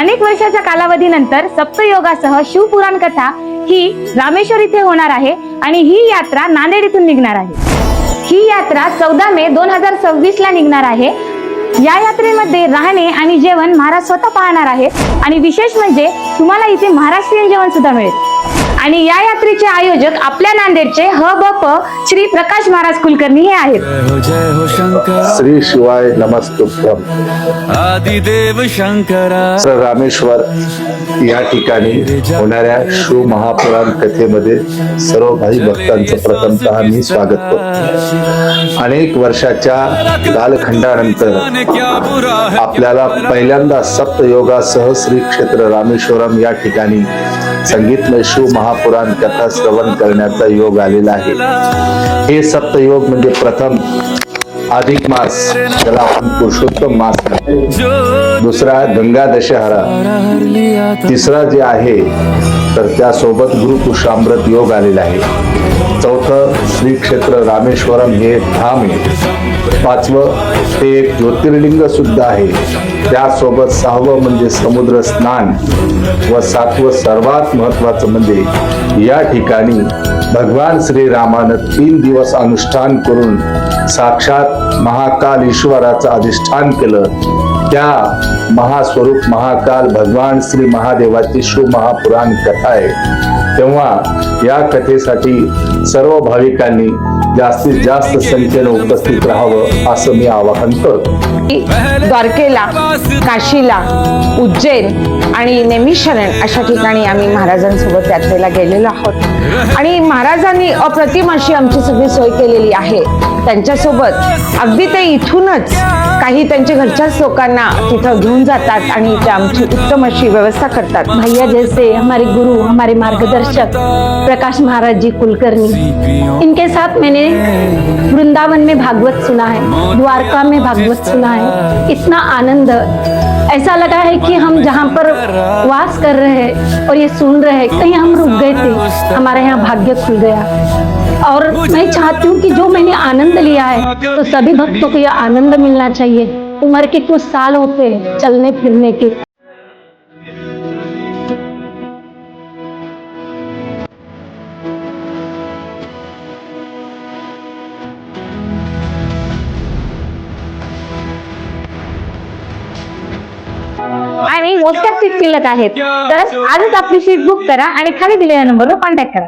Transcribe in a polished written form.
अनेक वर्षाच्या कालावधीनंतर सप्तयोगासह शिवपुराण कथा ही रामेश्वर इथे होणार आहे आणि ही यात्रा नांदेड इथून निघणार आहे। ही यात्रा 14 मे 2026 ला निघणार आहे। या यात्रेमध्ये राहणे आणि जेवण महाराज स्वतः पाहणार आहेत आणि विशेष म्हणजे तुम्हाला इथे महाराष्ट्रीयन जेवण सुद्धा मिळेल। आणि या यात्रेचे आयोजक आपल्या नांदेडचे ह.ब.प. श्री प्रकाश महाराज कुलकर्णी हे आहेत। श्री शिवाय नमस्तुभ्यम। आदिदेव शंकरा रामेश्वर या ठिकाणी होणाऱ्या शिव महापुराण कथेमध्ये सर्व भाई भक्तांचं प्रथमतः मी स्वागत करतो। अनेक वर्षाच्या कालखंडानंतर आपल्याला पहिल्यांदा सप्तयोगासह श्री क्षेत्र रामेश्वरम या ठिकाणी संगीतमय शिव महापुराण कथा श्रवण करण्याचा योग आलेला आहे। हे सप्तयोग म्हणजे प्रथम अधिक मास, ज्याला आपण पुरुषोत्तम मास म्हणतो, दुसरा गंगा दशहरा, तिसरा जे आहे तर त्यासोबत गुरुपुषामृत योग आलेला आहे। चौथं श्री क्षेत्र रामेश्वरम हे धाम आहे। पाचवं ते एक ज्योतिर्लिंग सुद्धा आहे। त्यासोबत सहावं म्हणजे समुद्र स्नान व सातवं सर्वात महत्वाचं म्हणजे या ठिकाणी भगवान श्रीरामानं 3 दिवस अनुष्ठान करून साक्षात महाकाल ईश्वराचं अधिष्ठान केलं। त्या महास्वरूप महाकाल भगवान श्री महादेवाची शिव महापुराण कथा आहे। तेव्हा या कथेसाठी सर्व भाविकांनी जास्तीत जास्त संख्येने उपस्थित राहावं असं मी आवाहन करतो। द्वारकेला, काशीला, उज्जैन आणि नेमिशरण अशा ठिकाणी आम्ही महाराजांसोबत यात्रेला गेलेलो आहोत आणि महाराजांनी अप्रतिम अशी आमची सगळी सोय केलेली आहे। त्यांच्यासोबत अगदी ते इथूनच काही त्यांच्या घरच्याच लोकांना तिथं घेऊन जातात आणि ते आमची उत्तम अशी व्यवस्था करतात। भैया जैसे हमारे गुरु, हमारे मार्गदर्शक प्रकाश महाराज जी कुलकर्णी, इनके साथ मैंने वृंदावन में भागवत सुना है, द्वारका में भागवत सुना है। इतना आनंद, ऐसा लगा है कि हम जहाँ पर वास कर रहे हैं और ये सुन रहे हैं, कहीं हम रुक गए थे, हमारे यहाँ भाग्य खुल गया। और मैं चाहती हूँ कि जो मैंने आनंद लिया है तो सभी भक्तों को यह आनंद मिलना चाहिए। उम्र के कुछ साल होते हैं चलने फिरने के। आणि मोजक्याच सीट शिल्लक आहेत, तर आजच आपली सीट बुक करा आणि खाली दिलेल्या नंबरवर कॉन्टॅक्ट करा।